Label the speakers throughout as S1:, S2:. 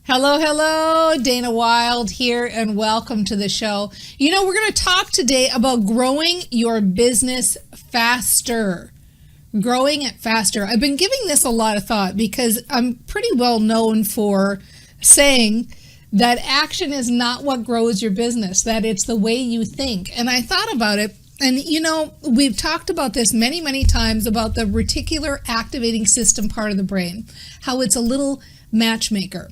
S1: Hello, hello, Dana Wilde here, and welcome to the show. We're going to talk today about growing your business faster. Growing it faster. I've been giving this a lot of thought because I'm pretty well known for saying that action is not what grows your business, that it's the way you think. And I thought about it, and we've talked about this many, many times about the reticular activating system part of the brain, how it's a little matchmaker.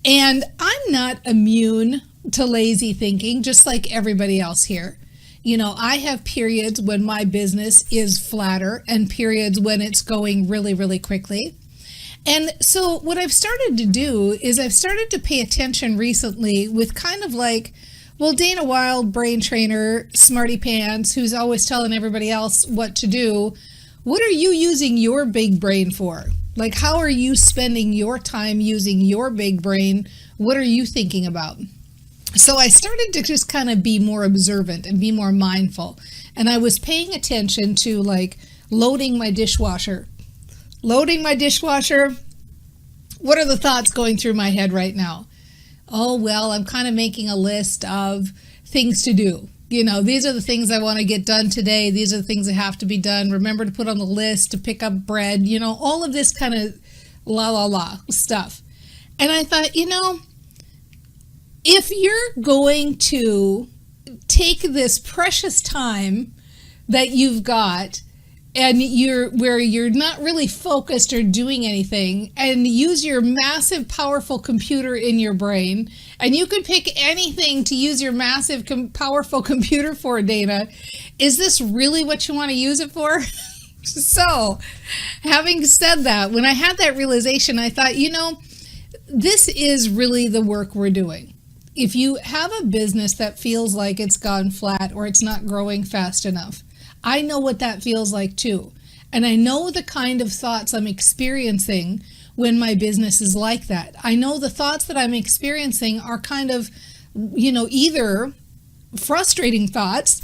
S1: And I'm not immune to lazy thinking, just like everybody else here. I have periods when my business is flatter and periods when it's going really, really quickly. And so what I've started to do is I've started to pay attention recently with kind of like, well, Dana Wilde, brain trainer, smarty pants, who's always telling everybody else what to do. What are you using your big brain for? Like, how are you spending your time using your big brain? What are you thinking about? So I started to just kind of be more observant and be more mindful. And I was paying attention to like loading my dishwasher. Loading my dishwasher. What are the thoughts going through my head right now? Oh, well, I'm kind of making a list of things to do. These are the things I want to get done today. These are the things that have to be done. Remember to put on the list, to pick up bread, all of this kind of la stuff. And I thought, if you're going to take this precious time that you've got and you're not really focused or doing anything, and use your massive, powerful computer in your brain, and you could pick anything to use your massive, powerful computer for, Dana, is this really what you want to use it for? So, having said that, when I had that realization, I thought, this is really the work we're doing. If you have a business that feels like it's gone flat or it's not growing fast enough, I know what that feels like too. And I know the kind of thoughts I'm experiencing when my business is like that. I know the thoughts that I'm experiencing are kind of, either frustrating thoughts,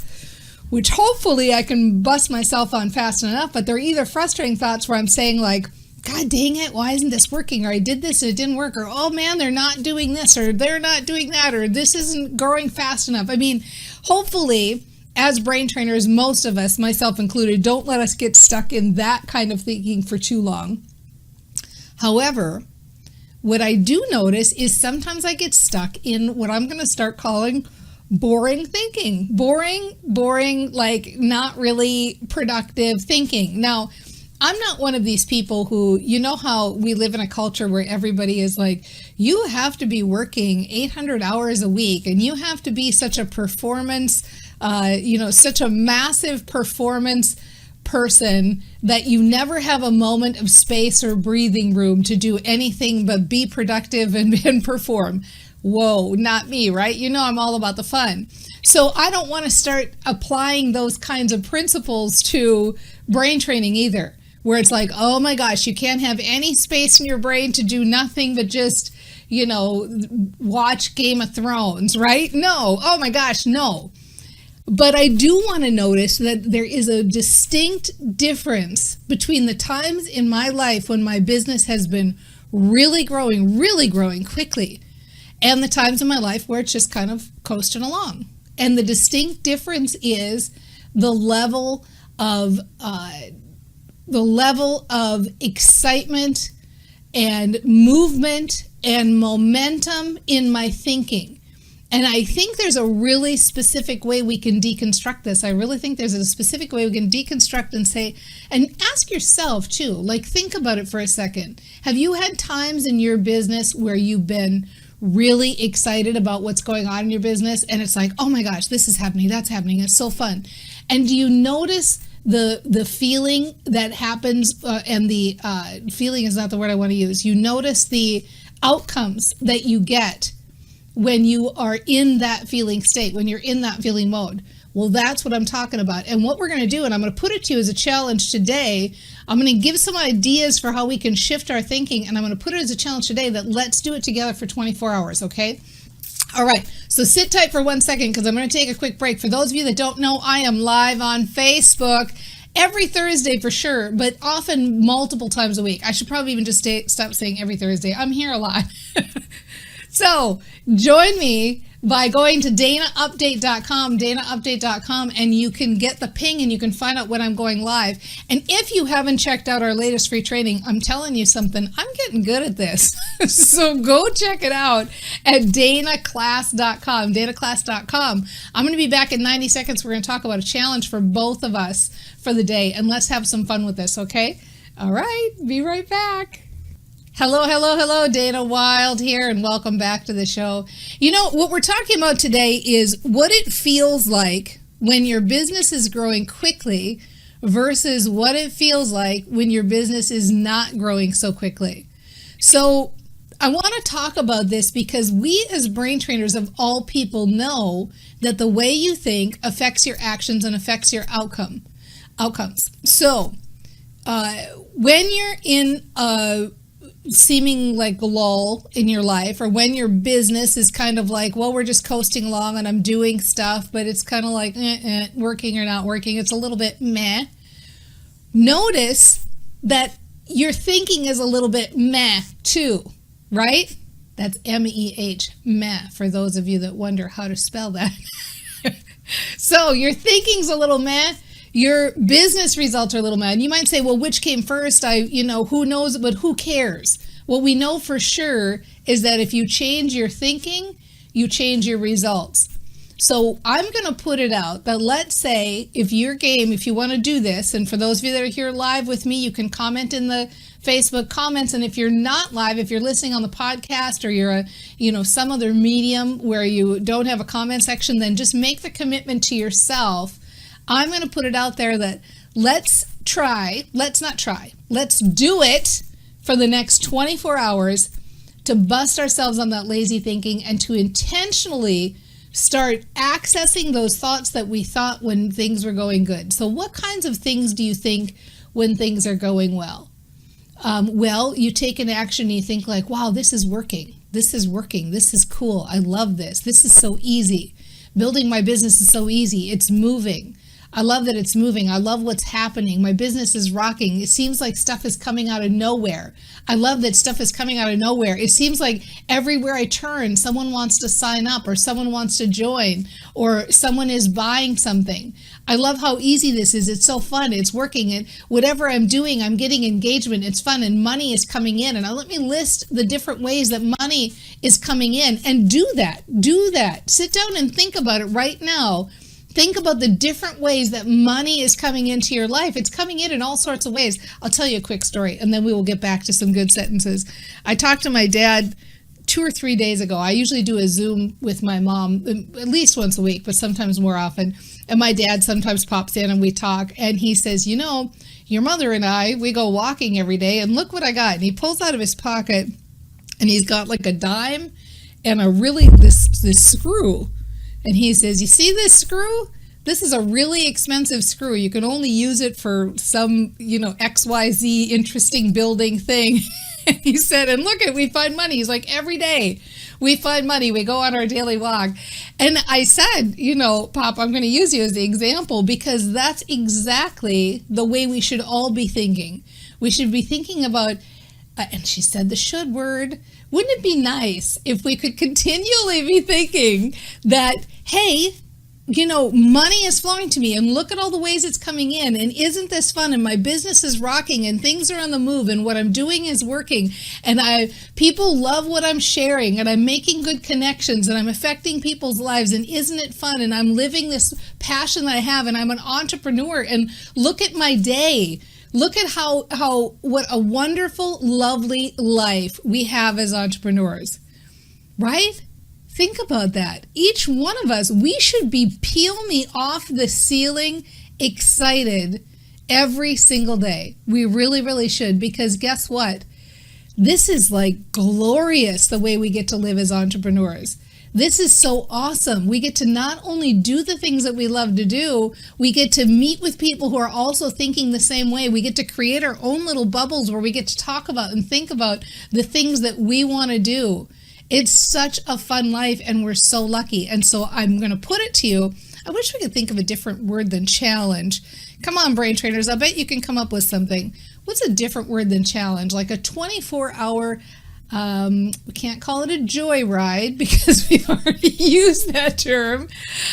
S1: which hopefully I can bust myself on fast enough, but they're either frustrating thoughts where I'm saying like, God dang it, why isn't this working? Or I did this and it didn't work. Or, oh man, they're not doing this, or they're not doing that, or this isn't growing fast enough. I mean, hopefully, as brain trainers, most of us, myself included, don't let us get stuck in that kind of thinking for too long. However, what I do notice is sometimes I get stuck in what I'm going to start calling boring thinking. Boring, like not really productive thinking. Now, I'm not one of these people who, how we live in a culture where everybody is like, you have to be working 800 hours a week and you have to be such a performance, such a massive performance person that you never have a moment of space or breathing room to do anything but be productive and perform. Whoa, not me, right? I'm all about the fun. So I don't want to start applying those kinds of principles to brain training either, where it's like, oh my gosh, you can't have any space in your brain to do nothing but just, watch Game of Thrones, right? No, oh my gosh, no. But I do want to notice that there is a distinct difference between the times in my life when my business has been really growing quickly, and the times in my life where it's just kind of coasting along. And the distinct difference is the level of excitement and movement and momentum in my thinking. And I think there's a really specific way we can deconstruct this. I really think there's a specific way we can deconstruct and say, and ask yourself too, like think about it for a second. Have you had times in your business where you've been really excited about what's going on in your business and it's like, oh my gosh, this is happening, that's happening, it's so fun. And do you notice the feeling that happens, and the feeling is not the word I want to use. You notice the outcomes that you get when you are in that feeling state, when you're in that feeling mode. Well, that's what I'm talking about. And what we're going to do, and I'm going to put it to you as a challenge today, I'm going to give some ideas for how we can shift our thinking, and I'm going to put it as a challenge today that let's do it together for 24 hours, okay? All right, so sit tight for 1 second because I'm going to take a quick break. For those of you that don't know, I am live on Facebook every Thursday for sure, but often multiple times a week. I should probably even just stop saying every Thursday. I'm here a lot. So join me by going to danaupdate.com, and you can get the ping and you can find out when I'm going live. And if you haven't checked out our latest free training, I'm telling you something, I'm getting good at this. So go check it out at danaclass.com, danaclass.com. I'm going to be back in 90 seconds. We're going to talk about a challenge for both of us for the day, and let's have some fun with this, okay? All right, be right back. Hello, Dana Wilde here, and welcome back to the show. You know, what we're talking about today is what it feels like when your business is growing quickly versus what it feels like when your business is not growing so quickly. So I want to talk about this because we as brain trainers of all people know that the way you think affects your actions and affects your outcomes. So when you're in a seeming like a lull in your life, or when your business is kind of like, well, we're just coasting along and I'm doing stuff, but it's kind of like working or not working, it's a little bit meh. Notice that your thinking is a little bit meh too, right? That's M-E-H, meh, for those of you that wonder how to spell that. So your thinking's a little meh. Your business results are a little mad. You might say, well, which came first? Who knows, but who cares? What we know for sure is that if you change your thinking, you change your results. So I'm going to put it out that let's say if you're game, if you want to do this, and for those of you that are here live with me, you can comment in the Facebook comments. And if you're not live, if you're listening on the podcast, or you're some other medium where you don't have a comment section, then just make the commitment to yourself. I'm going to put it out there that let's do it for the next 24 hours to bust ourselves on that lazy thinking and to intentionally start accessing those thoughts that we thought when things were going good. So what kinds of things do you think when things are going well? Well, you take an action and you think like, wow, this is working. This is working. This is cool. I love this. This is so easy. Building my business is so easy. It's moving. I love that it's moving. I love what's happening. My business is rocking. It seems like stuff is coming out of nowhere. I love that stuff is coming out of nowhere. It seems like everywhere I turn, someone wants to sign up, or someone wants to join, or someone is buying something. I love how easy this is. It's so fun. It's working. And whatever I'm doing, I'm getting engagement. It's fun, and money is coming in. And now let me list the different ways that money is coming in, and do that. Do that. Sit down and think about it right now. Think about the different ways that money is coming into your life. It's coming in all sorts of ways. I'll tell you a quick story, and then we will get back to some good sentences. I talked to my dad 2 or 3 days ago. I usually do a Zoom with my mom at least once a week, but sometimes more often. And my dad sometimes pops in and we talk, and he says, your mother and I, we go walking every day, and look what I got. And he pulls out of his pocket, and he's got like a dime and this screw. And he says, you see this screw? This is a really expensive screw. You can only use it for some, XYZ interesting building thing. And he said, and look we find money. He's like, every day we find money. We go on our daily walk. And I said, Pop, I'm going to use you as the example, because that's exactly the way we should all be thinking. We should be thinking about, and she said the should word. Wouldn't it be nice if we could continually be thinking that, hey, money is flowing to me, and look at all the ways it's coming in, and isn't this fun, and my business is rocking, and things are on the move, and what I'm doing is working, and people love what I'm sharing, and I'm making good connections, and I'm affecting people's lives, and isn't it fun, and I'm living this passion that I have, and I'm an entrepreneur, and look at my day. Look at what a wonderful, lovely life we have as entrepreneurs, right? Think about that. Each one of us, we should be peel me off the ceiling excited every single day. We really, really should, because guess what? This is like glorious, the way we get to live as entrepreneurs. This is so awesome. We get to not only do the things that we love to do, we get to meet with people who are also thinking the same way. We get to create our own little bubbles where we get to talk about and think about the things that we want to do. It's such a fun life, and we're so lucky. And so I'm going to put it to you. I wish we could think of a different word than challenge. Come on, brain trainers. I bet you can come up with something. What's a different word than challenge? Like a 24-hour We can't call it a joyride because we've already used that term.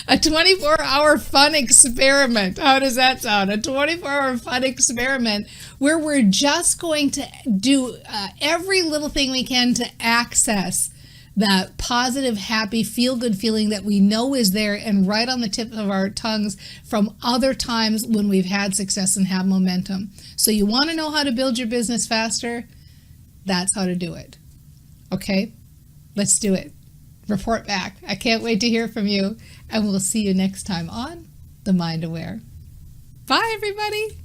S1: A 24-hour fun experiment. How does that sound? A 24-hour fun experiment where we're just going to do every little thing we can to access that positive, happy, feel-good feeling that we know is there and right on the tip of our tongues from other times when we've had success and have momentum. So you want to know how to build your business faster? That's how to do it. Okay, let's do it. Report back. I can't wait to hear from you, and we'll see you next time on The Mind Aware. Bye, everybody.